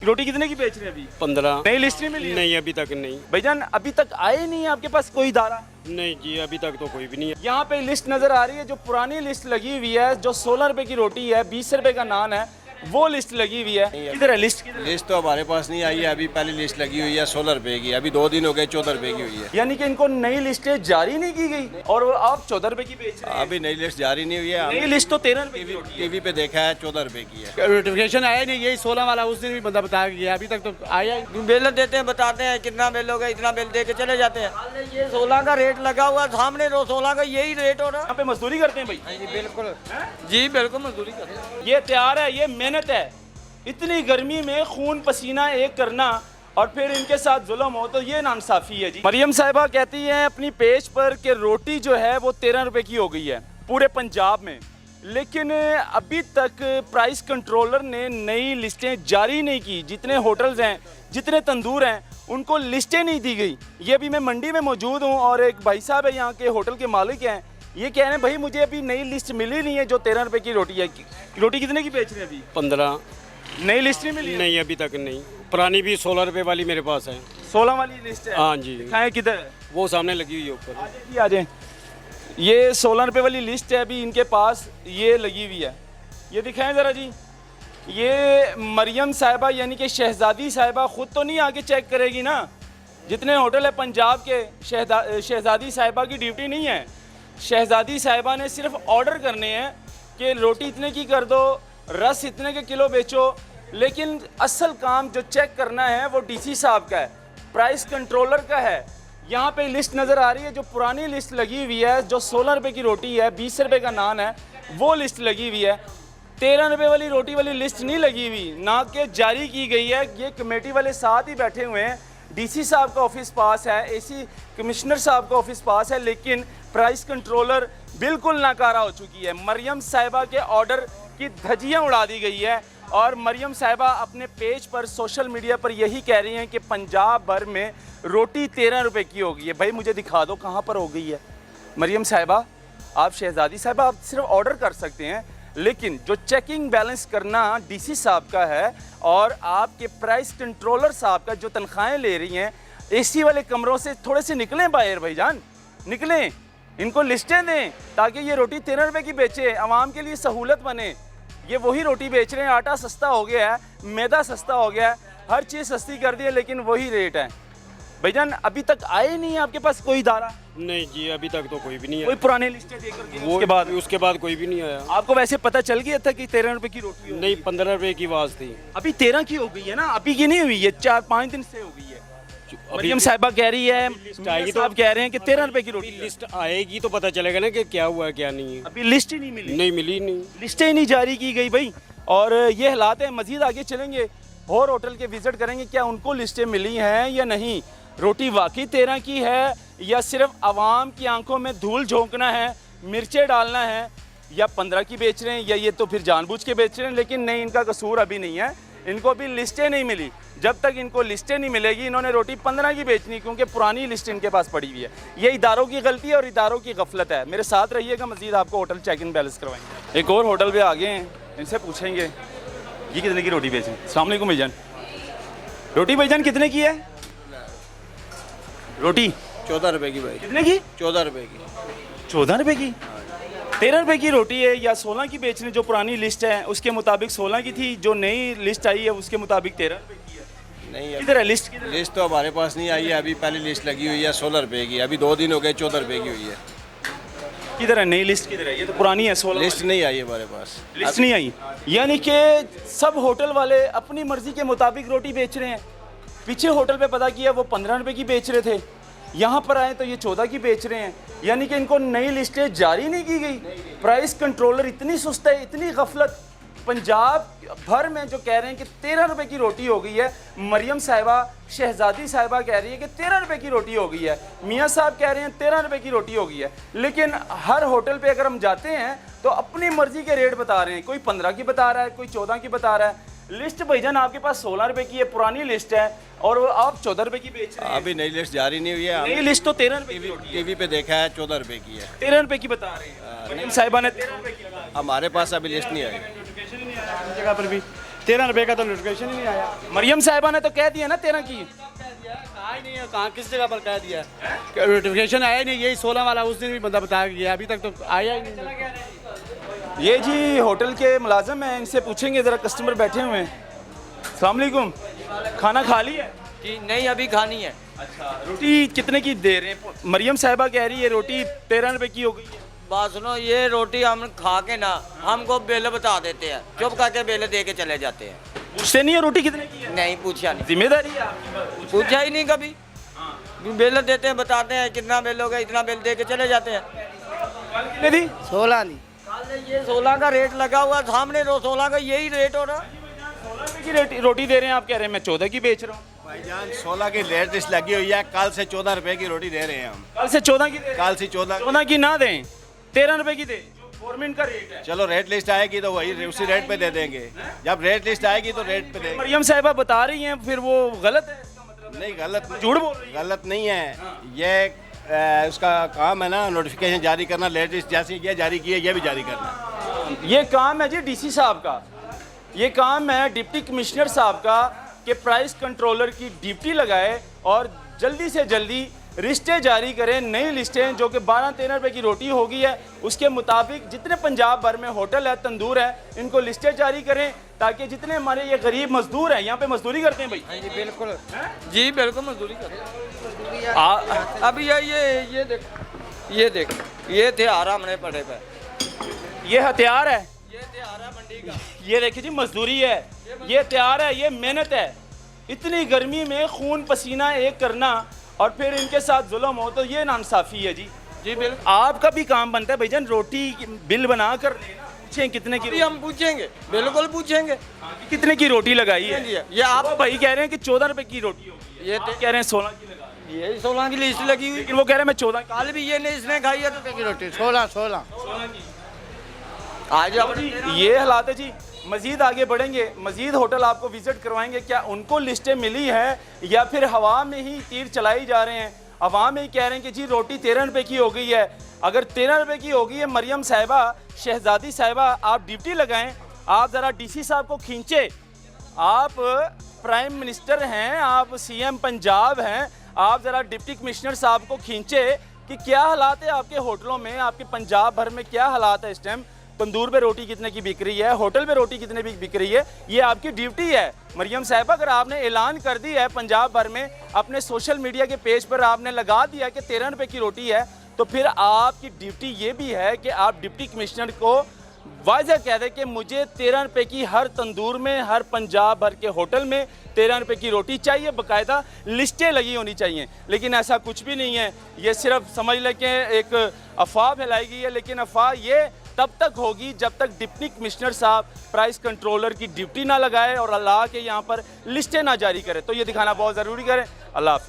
रोटी कितने की बेच रहे हैं अभी? 15। नई लिस्ट नहीं मिली? नहीं अभी तक नहीं। भाईजान अभी तक आए नहीं है आपके पास कोई इदारा? नहीं जी अभी तक तो कोई भी नहीं है। यहाँ पे लिस्ट नजर आ रही है, जो पुरानी लिस्ट लगी हुई है, जो 16 रुपए की रोटी है, 20 रुपए का नान है, वो लिस्ट लगी हुई है। किधर है लिस्ट? लिस्ट तो हमारे पास नहीं आई है अभी। पहली लिस्ट लगी हुई है 16 रुपए की, अभी 2 दिन हो गए 14 रुपए की हुई है। यानी कि इनको नई लिस्टें जारी नहीं की गई और वो आप 14 रुपए की बेच रहे हैं। अभी नई लिस्ट जारी नहीं हुई है। नई लिस्ट तो 13 रुपए की रोटी है। टीवी पे देखा है 14 रुपए की है। नोटिफिकेशन आया नहीं, यही 16 वाला उस दिन भी बंदा बताया गया, अभी तक तो आया ही। बिल देते हैं, बताते हैं कितना बिल होगा, इतना बिल दे के चले जाते हैं। ये 16 का रेट लगा हुआ सामने, 16 का यही रेट हो रहा यहाँ पे मजदूरी करते हैं भाई? है। बिल्कुल जी, बिल्कुल मजदूरी करते हैं। ये तैयार है, ये मेहनत है। इतनी गर्मी में खून पसीना एक करना और फिर इनके साथ जुल्म हो, तो ये नाइंसाफी है जी। मरियम साहिबा कहती हैं अपनी पेज पर कि रोटी जो है वो 13 रुपए की हो गई है पूरे पंजाब में, लेकिन अभी तक प्राइस कंट्रोलर ने नई लिस्टें जारी नहीं की। जितने होटल्स हैं, जितने तंदूर हैं, उनको लिस्टें नहीं दी गई। ये अभी मैं मंडी में मौजूद हूँ और एक भाई साहब है यहाँ के होटल के मालिक हैं, ये कह रहे हैं भाई मुझे अभी नई लिस्ट मिली नहीं है जो 13 रुपए की रोटी है। रोटी कितने की बेच रहे हैं अभी? 15। नई लिस्ट नहीं मिली? नहीं अभी तक नहीं। पुरानी भी 16 रुपए वाली मेरे पास है। 16 वाली लिस्ट है? हाँ जी। दिखाएं किधर है? वो सामने लगी हुई है ऊपर। आ जाए। ये 16 रुपए वाली लिस्ट है अभी इनके पास, ये लगी हुई है। ये दिखाएं ज़रा जी। ये मरियम साहिबा यानी कि शहजादी साहिबा खुद तो नहीं आके चेक करेगी ना। जितने होटल है पंजाब के, शहजादी साहिबा की ड्यूटी नहीं है। शहजादी साहिबा ने सिर्फ ऑर्डर करने हैं कि रोटी इतने की कर दो, रस इतने के किलो बेचो, लेकिन असल काम जो चेक करना है वो डीसी साहब का है, प्राइस कंट्रोलर का है। यहाँ पे लिस्ट नज़र आ रही है, जो पुरानी लिस्ट लगी हुई है, जो 16 रुपए की रोटी है, 20 रुपए का नान है, वो लिस्ट लगी हुई है। 13 रुपए वाली रोटी वाली लिस्ट नहीं लगी हुई, ना कि जारी की गई है। ये कमेटी वाले साथ ही बैठे हुए हैं, डीसी साहब का ऑफिस पास है, एसी कमिश्नर साहब का ऑफिस पास है, लेकिन प्राइस कंट्रोलर बिल्कुल नाकारा हो चुकी है। मरियम साहिबा के ऑर्डर की धज्जियाँ उड़ा दी गई है और मरियम साहिबा अपने पेज पर, सोशल मीडिया पर यही कह रही हैं कि पंजाब भर में रोटी 13 रुपए की हो गई है। भाई मुझे दिखा दो कहाँ पर हो गई है। मरियम साहिबा, आप शहजादी साहिबा, आप सिर्फ ऑर्डर कर सकते हैं, लेकिन जो चेकिंग बैलेंस करना डीसी साहब का है और आपके प्राइस कंट्रोलर साहब का, जो तनख्वाहें ले रही हैं, एसी वाले कमरों से थोड़े से निकलें बाहर भाईजान, निकलें, इनको लिस्टें दें ताकि ये रोटी 13 रुपए की बेचे, आवाम के लिए सहूलत बने। ये वही रोटी बेच रहे हैं, आटा सस्ता हो गया है, मैदा सस्ता हो गया है, हर चीज़ सस्ती कर दी है, लेकिन वही रेट है। भाईजान अभी तक आए नहीं है आपके पास कोई इदारा? नहीं जी अभी तक तो कोई भी नहीं कोई है। पुराने लिस्टें देकर के उसके बाद कोई भी नहीं आया। आपको वैसे पता चल गया था कि 13 रुपए की रोटी होगी? नहीं 15 रुपए की आवाज़ थी। अभी 13 की हो गई है ना, अभी की नहीं हुई, ये 4-5 दिन से हो गई है। मरियम साहिबा कह रही है, आएगी तो आप कह रहे हैं कि 13 रुपए की रोटी। लिस्ट आएगी तो पता चलेगा ना कि क्या हुआ है क्या नहीं है। अभी लिस्ट ही नहीं मिली? नहीं मिली नहीं। लिस्टें ही नहीं जारी की गई भाई, और ये हालात है। मजीद आगे चलेंगे और होटल के विजिट करेंगे, क्या उनको लिस्टें मिली हैं या नहीं, रोटी वाकई 13 की है या सिर्फ आवाम की आंखों में धूल झोंकना है, मिर्चें डालना है, या 15 की बेच रहे हैं, या ये तो फिर जानबूझ के बेच रहे हैं। लेकिन नहीं, इनका कसूर अभी नहीं है, इनको भी लिस्टें नहीं मिली। जब तक इनको लिस्टें नहीं मिलेगी, इन्होंने रोटी 15 की बेचनी, क्योंकि पुरानी लिस्ट इनके पास पड़ी हुई है। ये इदारों की गलती है और इदारों की गफलत है। मेरे साथ रहिएगा, मजीद आपको होटल चेक इन बैलेंस करवाएंगे। एक और होटल पे आ गए हैं, इनसे पूछेंगे ये कितने की रोटी बेचें। अस्सलाम वालेकुम भाईजान, रोटी भाईजान कितने की है रोटी? 14 रुपए की भाई। कितने की? 14 रुपए की। 14 रुपए की? 13 रुपए की रोटी है या 16 की बेच रहे हैं? जो पुरानी लिस्ट है उसके मुताबिक 16 की थी, जो नई लिस्ट आई है उसके मुताबिक 13 रुपए की है। नहीं किधर है लिस्ट? लिस्ट तो हमारे पास नहीं आई है अभी। पहली लिस्ट लगी हुई है 16 रुपए की, अभी 2 दिन हो गए 14 रुपए की हुई है। किधर है नई लिस्ट? किधर है? ये तो पुरानी है 16। लिस्ट नहीं आई है हमारे पास। लिस्ट नहीं आई, यानी कि सब होटल वाले अपनी मर्जी के मुताबिक रोटी बेच रहे हैं। पीछे होटल पे पता किया वो 15 रुपए की बेच रहे थे, यहाँ पर आए तो ये 14 की बेच रहे हैं। यानी कि इनको नई लिस्टें जारी नहीं की गई। प्राइस कंट्रोलर इतनी सुस्त है, इतनी गफलत। पंजाब भर में जो कह रहे हैं कि 13 रुपए की रोटी हो गई है, मरियम साहिबा, शहजादी साहिबा कह रही है कि 13 रुपए की रोटी हो गई है, मियाँ साहब कह रहे हैं 13 रुपए की रोटी हो गई है। लेकिन हर होटल पे अगर हम जाते हैं तो अपनी मर्जी के रेट बता रहे हैं, कोई 15 की बता रहा है, कोई 14 की बता रहा है। लिस्ट भाईजान आपके पास 16 रुपए की है, पुरानी लिस्ट है, और आप 14 रुपए की बेच रहे हैं। अभी नई लिस्ट जारी नहीं हुई है। नई लिस्ट तो 13 रुपए की रोटी है। टीवी पे देखा है 14 रुपए की है। 13 रुपए की बता रहे हैं मरियम साहिबा ने, 13 रुपए की हमारे पास अभी लिस्ट नहीं आई। जगह पर भी 13 रुपए का तो नोटिफिकेशन ही नहीं आया। मरियम साहिबा ने तो कह दिया ना 13 की। कहा ही नहीं है, कहाँ किस जगह पर कह दिया है? नोटिफिकेशन आया ही नहीं, यही 16 वाला उस दिन भी बंदा बता के गया, अभी तक तो आया ही नहीं। ये जी होटल के मुलाजिम हैं, इनसे पूछेंगे ज़रा, कस्टमर बैठे हुए हैं। अस्सलाम वालेकुम, खाना खा लिया? जी नहीं, अभी खानी है। अच्छा, रोटी कितने की दे रहे हैं? मरियम साहिबा कह रही है रोटी 13 रुपए की हो गई है। बात सुनो, ये रोटी हम खा के ना हमको बिल बता देते हैं, चुप करके बिल दे के चले जाते हैं। पूछते नहीं है रोटी कितने की है? नहीं पूछा नहीं, जिम्मेदारी है आपकी। पूछा ही नहीं कभी। बिल देते हैं, बताते हैं कितना बिल होगा, इतना बिल दे के चले जाते हैं। कितने दी? 16 नहीं, ये 16 का रेट लगा हुआ सामने, 16 का यही रेट हो रहा। 16 रुपए की रोटी दे रहे हैं, आप कह रहे हैं मैं 14 की बेच रहा हूँ। भाईजान 16 की लेट लिस्ट लगी हुई है, कल से 14 रुपए की रोटी दे रहे हैं हम। कल से 14 की दे, कल से 14। 14 की ना दें, 13 रुपए की दे, जो गवर्नमेंट का रेट है। चलो रेट लिस्ट आएगी तो वही उसी रेट पे दे देंगे। जब रेट लिस्ट आएगी तो रेट पे देंगे। मरियम साहिबा बता रही हैं, फिर वो गलत है इसका मतलब? नहीं गलत, झूठ बोल रही है। गलत नहीं है ये। उसका काम है ना नोटिफिकेशन जारी करना, लेट लिस्ट जैसे ये जारी की है ये भी जारी करना। ये काम है जी डीसी साहब का, ये काम है डिप्टी कमिश्नर साहब का कि प्राइस कंट्रोलर की ड्यूटी लगाए और जल्दी से जल्दी लिस्टें जारी करें, नई लिस्टें जो कि 12-13 रुपए की रोटी होगी है, उसके मुताबिक जितने पंजाब भर में होटल है, तंदूर है, इनको लिस्टें जारी करें ताकि जितने हमारे ये गरीब मजदूर हैं, यहाँ पे मजदूरी करते हैं भाई। जी बिल्कुल, जी बिल्कुल मजदूरी कर। अब ये देख, ये थे आरा हमने पड़े पे, ये हथियार है, ये थे आरा मंडी का। ये देखिए जी मजदूरी है, ये हथियार है, ये मेहनत है। इतनी गर्मी में खून पसीना एक करना और फिर इनके साथ जुल्म हो तो ये नाइंसाफ़ी है जी। जी बिल्कुल, आपका भी काम बनता है भाईजान, रोटी बिल बना कर लेना, पूछें कितने की, अभी हम पूछेंगे, बिल्कुल पूछेंगे कितने की रोटी लगाई है। ये आप वो भाई कह रहे हैं कि 14 रुपए की रोटी होगी, ये आप कह रहे हैं 16 की लगा, ये 16 की लिस्ट लगी हुई, लेकिन वो कह रहे हैं मैं 14 की। कल भी ये ने इसने खाई है तो की रोटी 16 आज अब ये हालात है जी। मज़ीद आगे बढ़ेंगे, मज़ीद होटल आपको विज़िट करवाएंगे, क्या उनको लिस्टें मिली है या फिर हवा में ही तीर चलाई जा रहे हैं। अवाम ही कह रहे हैं कि जी रोटी 13 रुपए की हो गई है। अगर 13 रुपए की हो गई है, मरियम साहिबा, शहजादी साहिबा, आप ड्यूटी लगाएं, आप ज़रा डीसी साहब को खींचे। आप प्राइम मिनिस्टर हैं, आप सीएम पंजाब हैं, आप ज़रा डिप्टी कमिश्नर साहब को खींचे कि क्या हालात है आपके होटलों में, आपके पंजाब भर में क्या हालात है इस टाइम। तंदूर पे रोटी कितने की बिक रही है, होटल पे रोटी कितने की बिक रही है, ये आपकी ड्यूटी है मरियम साहिबा। अगर आपने ऐलान कर दी है पंजाब भर में, अपने सोशल मीडिया के पेज पर आपने लगा दिया कि 13 रुपए की रोटी है, तो फिर आपकी ड्यूटी ये भी है कि आप डिप्टी कमिश्नर को वाज़ह कह दें कि मुझे 13 रुपए की हर तंदूर में, हर पंजाब भर के होटल में 13 रुपए की रोटी चाहिए, बाकायदा लिस्टें लगी होनी चाहिए। लेकिन ऐसा कुछ भी नहीं है, ये सिर्फ समझ लें कि एक अफवाह फैलाई गई है। लेकिन अफवाह ये तब तक होगी जब तक डिप्टी कमिश्नर साहब प्राइस कंट्रोलर की ड्यूटी ना लगाए और अल्लाह के यहाँ पर लिस्टें ना जारी करें। तो ये दिखाना बहुत ज़रूरी करें। अल्लाह हाफ़िज़।